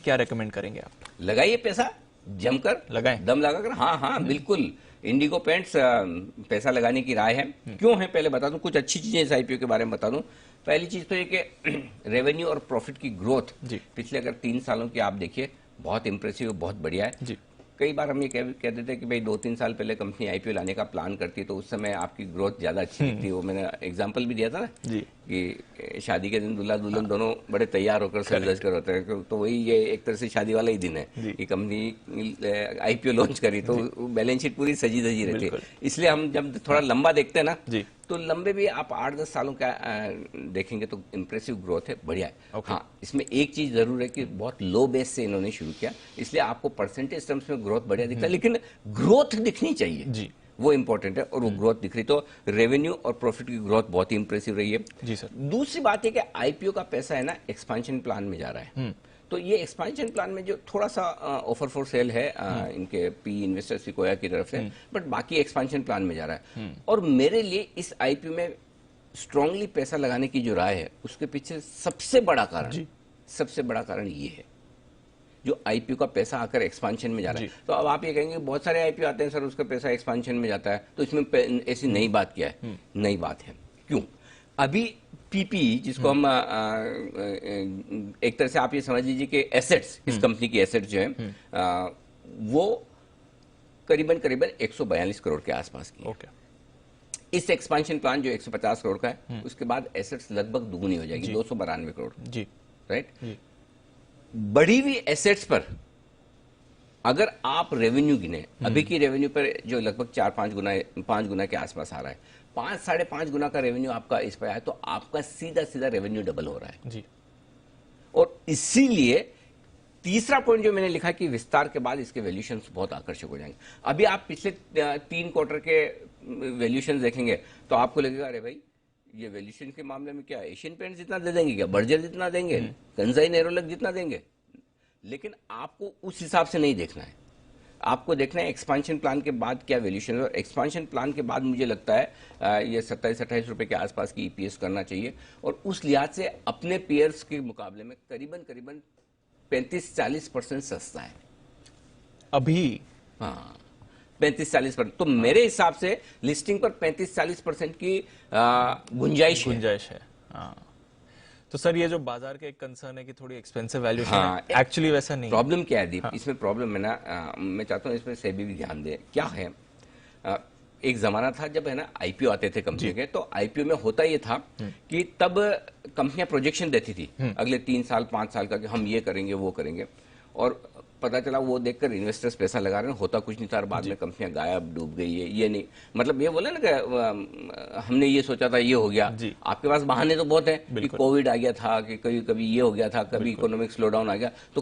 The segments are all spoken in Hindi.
क्या रेकमेंड करेंगे आप? लगाइए पैसा, जमकर लगाएं, दम लगाकर। हाँ हाँ बिल्कुल, इंडिगो पेंट्स पैसा लगाने की राय है। क्यों है पहले बता दूं, कुछ अच्छी चीजें इस आईपीओ के बारे में बता दूं। पहली चीज तो ये कि रेवेन्यू और प्रॉफिट की ग्रोथ पिछले अगर 3 सालों की आप देखिए, बहुत इंप्रेसिव, बहुत बढ़िया है जी। कई बार हम ये कह देते हैं कि भाई 2-3 साल पहले कंपनी आईपीओ लाने का प्लान करती है तो उस समय आपकी ग्रोथ ज्यादा अच्छी दिखती है। वो मैंने एग्जांपल भी दिया था ना जी। कि शादी के दिन दूल्हा दुल्हन दोनों बड़े तैयार होकर सज कर होते हैं, तो वही ये एक तरह से शादी वाला ही दिन है कि कंपनी आईपीओ लॉन्च करी तो बैलेंस शीट पूरी सजी धजी रहती है। इसलिए हम जब थोड़ा लंबा देखते हैं ना तो लंबे भी आप 8-10 सालों का देखेंगे तो इंप्रेसिव ग्रोथ है, बढ़िया है। हाँ, इसमें एक चीज जरूर है कि बहुत लो बेस से इन्होंने शुरू किया, इसलिए आपको परसेंटेज टर्म्स में ग्रोथ बढ़िया दिखता है, लेकिन ग्रोथ दिखनी चाहिए जी, वो इंपॉर्टेंट है और वो ग्रोथ दिख रही। तो रेवेन्यू और प्रॉफिट की ग्रोथ बहुत ही इंप्रेसिव रही है जी सर। दूसरी बात है कि आईपीओ का पैसा है ना एक्सपेंशन प्लान में जा रहा है, तो ये एक्सपेंशन प्लान में जो थोड़ा सा ऑफर फॉर सेल है इनके पी इन्वेस्टर्स सिकोया की तरफ से, बट बाकी एक्सपेंशन प्लान में जा रहा है। और मेरे लिए इस आईपीओ में स्ट्रांगली पैसा लगाने की जो राय है उसके पीछे सबसे बड़ा कारण ये है, जो आईपीओ का पैसा आकर एक्सपेंशन में जा रहा है। तो अब आप ये कहेंगे बहुत सारे आईपीओ आते हैं सर उसका पैसा एक्सपेंशन में जाता है, तो इसमें ऐसी नई बात क्या है? नई बात है, क्यों? अभी पीपी जिसको हम एक तरह से आप ये समझ लीजिए कि एसेट्स, इस कंपनी की एसेट्स जो है वो करीबन 142 करोड़ के आसपास की है। इस एक्सपेंशन प्लान जो 150 करोड़ का है उसके बाद एसेट्स लगभग दुगुनी हो जाएगी, 292 करोड़ जी, राइट। बढ़ी हुई एसेट्स पर अगर आप रेवेन्यू गिने, अभी की रेवेन्यू पर जो लगभग 5 गुना के आसपास आ रहा है, 5-5.5 गुना का रेवेन्यू आपका इस पर आया, तो आपका सीधा रेवेन्यू डबल हो रहा है जी। और इसीलिए तीसरा पॉइंट जो मैंने लिखा कि विस्तार के बाद इसके वैल्यूएशंस बहुत आकर्षक हो जाएंगे। अभी आप पिछले 3 क्वार्टर के वैल्यूएशंस देखेंगे तो आपको लगेगा अरे भाई ये वैल्यूएशन के मामले में क्या एशियन पेंट्स जितना दे देंगे, क्या बर्जर जितना देंगे, कंसाई नेरोलैक जितना देंगे, लेकिन आपको उस हिसाब से नहीं देखना है। आपको देखना है एक्सपेंशन प्लान के बाद क्या वैल्यूएशन है, और एक्सपेंशन प्लान के बाद मुझे लगता है ये 27-28 रुपए के आसपास की ईपीएस करना चाहिए, और उस लिहाज से अपने पीयर्स के मुकाबले में करीबन 35-40% सस्ता है अभी। हाँ, 35-40%। तो मेरे हिसाब से लिस्टिंग पर 35-40% की गुंजाइश है। हाँ। तो सर ये जो बाजार का एक कंसर्न है कि थोड़ी एक्सपेंसिव वैल्यूएशन है, एक्चुअली वैसा नहीं। प्रॉब्लम क्या है दीप? इसमें प्रॉब्लम है ना, मैं चाहता हूँ इसमें सेबी भी ध्यान दे। क्या है, एक जमाना था जब है ना आईपीओ आते थे कंपनी के, तो आईपीओ में होता ये था कि तब कंपनियां प्रोजेक्शन देती थी अगले 3 साल 5 साल का कि हम ये करेंगे वो करेंगे, और पता चला वो देखकर इन्वेस्टर्स पैसा लगा रहे हैं, होता कुछ नहीं था, बाद में कंपनियां गायब डूब गई है। ये नहीं मतलब ये बोले ना कि हमने ये सोचा था ये हो गया। आपके पास बहाने तो बहुत है कि कोविड आ गया था, कि कभी ये हो गया था, कभी इकोनॉमिक स्लो डाउन आ गया, तो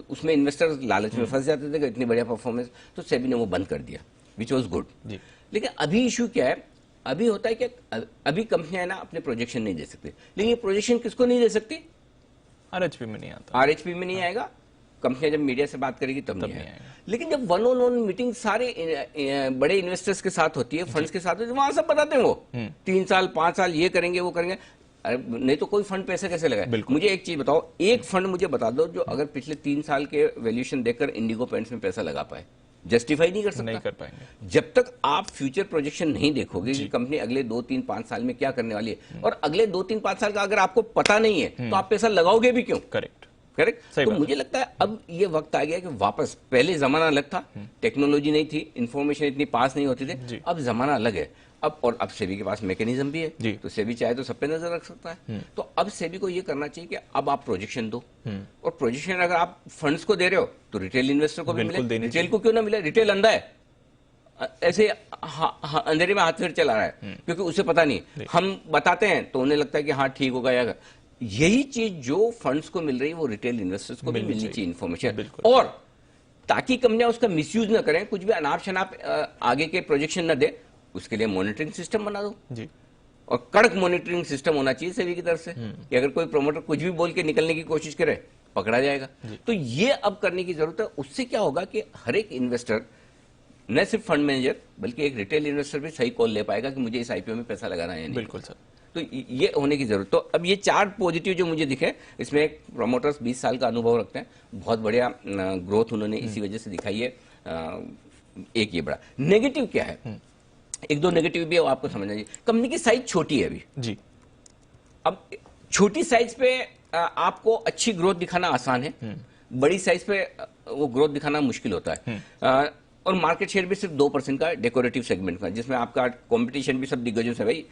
उसमें इन्वेस्टर्स लालच में फंस जाते थे कि इतनी बढ़िया परफॉर्मेंस, तो सेबी ने वो बंद कर दिया, विच वॉज गुड। लेकिन अभी इशू क्या है, अभी होता है कि अभी कंपनियां ना अपने प्रोजेक्शन नहीं दे सकती, लेकिन ये प्रोजेक्शन किसको नहीं दे सकती? आरएचपी में नहीं आता, आरएचपी में नहीं आएगा। कंपनियां जब मीडिया से बात करेगी तब नहीं आएगा। लेकिन जब 1-on-1 मीटिंग सारे बड़े इन्वेस्टर्स के साथ होती है, फंड्स के साथ होती है, वहां सब बताते हैं वो 3 साल 5 साल ये करेंगे वो करेंगे। अरे नहीं तो कोई फंड पैसे कैसे लगाए? मुझे एक चीज बताओ, एक फंड मुझे बता दो जो अगर पिछले 3 साल के वैल्यूएशन देखकर इंडिगो पेंट्स में पैसा लगा पाए। जस्टिफाई नहीं कर सकता, नहीं कर पाएंगे जब तक आप फ्यूचर प्रोजेक्शन नहीं देखोगे कि कंपनी अगले 2-3-5 साल में क्या करने वाली है, और अगले 2-3-5 साल का अगर आपको पता नहीं है तो आप पैसा लगाओगे भी क्यों? करेक्ट। तो मुझे लगता है अब ये वक्त आ गया कि वापस, पहले जमाना अलग था, टेक्नोलॉजी नहीं थी, इंफॉर्मेशन इतनी पास नहीं होती थी, अब जमाना अलग है। अब सेबी के पास मैकेनिज्म भी है, तो सेबी चाहे तो सब पे नजर रख सकता है। तो अब सेबी को ये करना चाहिए कि अब आप प्रोजेक्शन दो, और प्रोजेक्शन अगर आप फंड्स को दे रहे हो तो रिटेल इन्वेस्टर को भी मिले। रिटेल को क्यों ना मिले? रिटेल अंधा है, ऐसे अंधेरे में हाथ फिर चला रहा है, क्योंकि उसे पता नहीं। हम बताते हैं तो उन्हें लगता है कि हाँ ठीक होगा, या यही चीज जो फंड्स को मिल रही है वो रिटेल इन्वेस्टर्स को भी मिलनी चाहिए इन्फॉर्मेशन, और ताकि कंपनियां उसका मिसयूज ना करें, कुछ भी अनाप शनाप आगे के प्रोजेक्शन ना दे, उसके लिए मॉनिटरिंग सिस्टम बना दो जी। और कड़क मॉनिटरिंग सिस्टम होना चाहिए सेबी की तरफ से कि अगर कोई प्रमोटर कुछ भी बोल के निकलने की कोशिश करे पकड़ा जाएगा। तो ये अब करने की जरूरत है। उससे क्या होगा कि हर एक इन्वेस्टर, न सिर्फ फंड मैनेजर बल्कि एक रिटेल इन्वेस्टर भी सही कॉल ले पाएगा कि मुझे इस आईपीओ में पैसा लगाना है। बिल्कुल सर। तो ये होने की जरूरत। तो अब ये 4 पॉजिटिव जो मुझे दिखे, इसमें एक प्रोमोटर्स 20 साल का अनुभव रखते हैं, बहुत बढ़िया ग्रोथ उन्होंने इसी वजह से दिखाई है। एक ये बड़ा नेगेटिव क्या है, एक दो नेगेटिव भी है वो आपको समझना चाहिए। कंपनी की साइज छोटी है अभी जी। अब छोटी साइज पे आपको अच्छी ग्रोथ दिखाना आसान है, बड़ी साइज पे वो ग्रोथ दिखाना मुश्किल होता है। और मार्केट शेयर भी सिर्फ 2% का डेकोरेटिव सेगमेंट का, जिसमें आपका कंपटीशन भी सब दिग्गजों से भाई,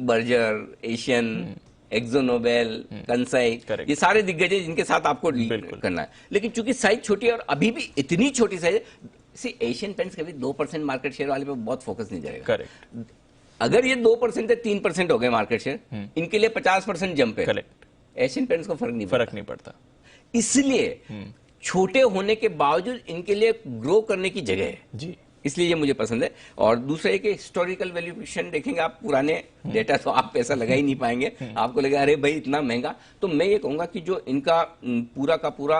बर्जर, एशियन, एक्सो नोबेल, कंसाई, ये सारे दिग्गज हैं जिनके साथ आपको करना है। लेकिन चूंकि साइज छोटी है और अभी भी इतनी छोटी साइज है, एशियन पेंट्स कभी 2% मार्केट शेयर वाले पे बहुत फोकस नहीं जाएगा। करेक्ट। अगर ये 2% से 3% हो गए मार्केट शेयर, इनके लिए 50% जंप है। करेक्ट। एशियन पेंट्स को फर्क नहीं पड़ता। इसलिए छोटे होने के बावजूद इनके लिए ग्रो करने की जगह है जी, इसलिए ये मुझे पसंद है। और दूसरा है कि हिस्टोरिकल वैल्यूएशन देखेंगे आप, पुराने डेटा तो आप पैसा लगा ही नहीं पाएंगे, आपको लगेगा अरे भाई इतना महंगा। तो मैं ये कहूंगा कि जो इनका पूरा का पूरा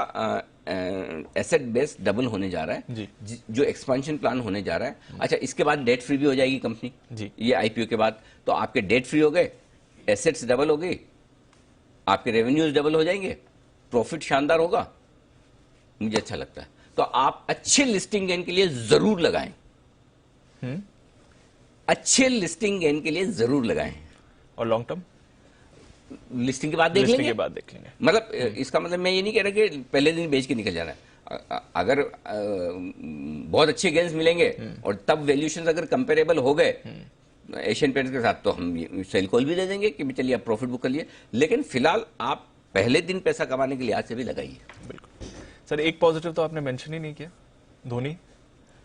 एसेट बेस डबल होने जा रहा है, जो एक्सपेंशन प्लान होने जा रहा है। अच्छा, इसके बाद डेट फ्री भी हो जाएगी कंपनी जी, ये आईपीओ के बाद। तो आपके डेट फ्री हो गए, एसेट्स डबल हो गई, आपके रेवेन्यूज डबल हो जाएंगे, प्रॉफिट शानदार होगा, मुझे अच्छा लगता है। तो आप अच्छे लिस्टिंग गेन के लिए जरूर लगाएं, अच्छे लिस्टिंग गेन के लिए जरूर लगाएं। और लॉन्ग टर्म लिस्टिंग के बाद देख लेंगे, मतलब इसका मतलब मैं ये नहीं कह रहा कि पहले दिन बेच के निकल जाना है। अगर बहुत अच्छे गेन्स मिलेंगे और तब वैल्यूएशन अगर कंपेरेबल हो गए एशियन पेंट्स के साथ, तो हम सेल कॉल भी दे देंगे कि चलिए आप प्रॉफिट बुक कर लिए। लेकिन फिलहाल आप पहले दिन पैसा कमाने के लिए आज से भी लगाइए। बिल्कुल सर, एक पॉजिटिव तो आपने मेंशन ही नहीं किया, धोनी।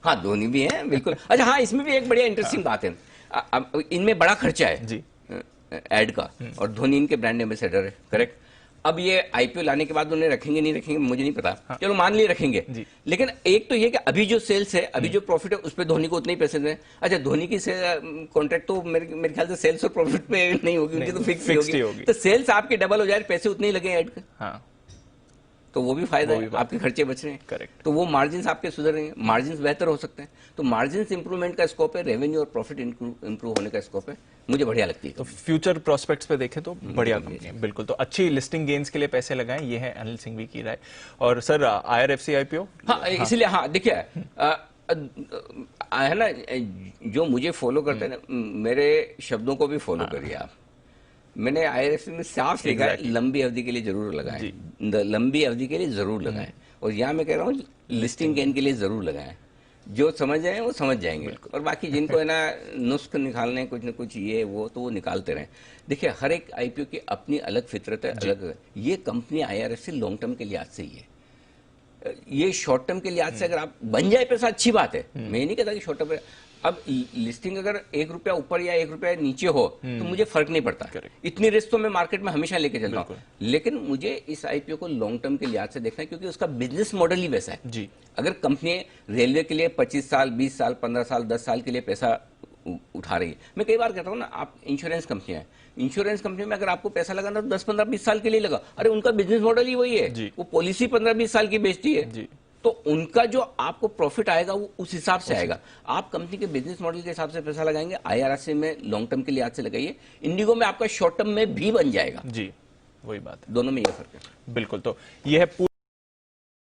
हाँ, धोनी भी है बिल्कुल। अच्छा हाँ, इसमें भी एक बढ़िया इंटरेस्टिंग बात है, इनमें बड़ा खर्चा है जी एड का, और धोनी इनके ब्रांड एम्बेसडर है, करेक्ट। अब ये आईपीओ लाने के बाद उन्हें रखेंगे नहीं रखेंगे मुझे नहीं पता, हाँ। चलो मान लिए रखेंगे, लेकिन एक तो ये कि अभी जो सेल्स है, अभी जो प्रॉफिट है, उस पर धोनी को उतने ही पैसे दें। अच्छा, धोनी की कॉन्ट्रैक्ट तो मेरे ख्याल से सेल्स और प्रॉफिट पे नहीं होगी, उनकी तो फिक्स होगी। तो सेल्स आपके डबल हो जाए, पैसे उतने ही लगे ऐड के, हाँ, तो वो भी फायदा है, आपके खर्चे बच रहे हैं, करेक्ट। तो वो मार्जिन आपके सुधर रहे हैं, मार्जिन बेहतर हो सकते हैं। तो मार्जिन इंप्रूवमेंट का स्कोप है, रेवेन्यू और प्रॉफिट इंप्रूव होने का स्कोप है, मुझे बढ़िया लगती है। तो फ्यूचर प्रोस्पेक्ट्स पे देखें तो बढ़िया कंपनी है, बिल्कुल। तो अच्छी लिस्टिंग गेन्स के लिए पैसे लगाएं, ये है अनिल सिंघवी की राय। और सर IRFC आईपीओ, हाँ, इसलिए हाँ देखिए है ना, जो मुझे फॉलो करते हैं मेरे शब्दों को भी फॉलो करिए आप। मैंने IRFC में साफ लिखा है लंबी अवधि के लिए जरूर लगाएं, लंबी अवधि के लिए जरूर लगाएं। और यहाँ मैं कह रहा हूँ लिस्टिंग गेन के लिए जरूर लगाएं। जो समझ जाए वो समझ जाएंगे, और बाकी जिनको है ना नुस्ख निकालने कुछ न कुछ ये वो, तो वो निकालते रहें। देखिए, हर एक आईपीओ की अपनी अलग फितरत है, अलग है। ये कंपनी IRFC लॉन्ग टर्म के लिहाज से ही है, ये शॉर्ट टर्म के लिहाज से अगर आप बन जाए पैसा अच्छी बात है, मैं नहीं कहता कि शॉर्ट टर्म। अब लिस्टिंग अगर ₹1 ऊपर या ₹1 नीचे हो तो मुझे फर्क नहीं पड़ता, इतनी रिस्क तो मैं मार्केट में हमेशा लेके चलता हूँ। लेकिन मुझे इस आईपीओ को लॉन्ग टर्म के लिहाज से देखना है, क्योंकि उसका बिजनेस मॉडल ही वैसा है जी। अगर कंपनी रेलवे के लिए 25 साल 20 साल 15 साल 10 साल के लिए पैसा उठा रही है, मैं कई बार कहता हूँ ना, आप इंश्योरेंस कंपनियां हैं, इंश्योरेंस कंपनी में अगर आपको पैसा लगाना तो 10 15 20 साल के लिए लगा, अरे उनका बिजनेस मॉडल ही वही है, वो पॉलिसी 15 20 साल की बेचती है, तो उनका जो आपको प्रॉफिट आएगा वो उस हिसाब से आएगा। आप कंपनी के बिजनेस मॉडल के हिसाब से पैसा लगाएंगे, IRFC में लॉन्ग टर्म के लिए आज से लगाइए, इंडिगो में आपका शॉर्ट टर्म में भी बन जाएगा जी, वही बात है, दोनों में ये फर्क है। बिल्कुल, तो ये है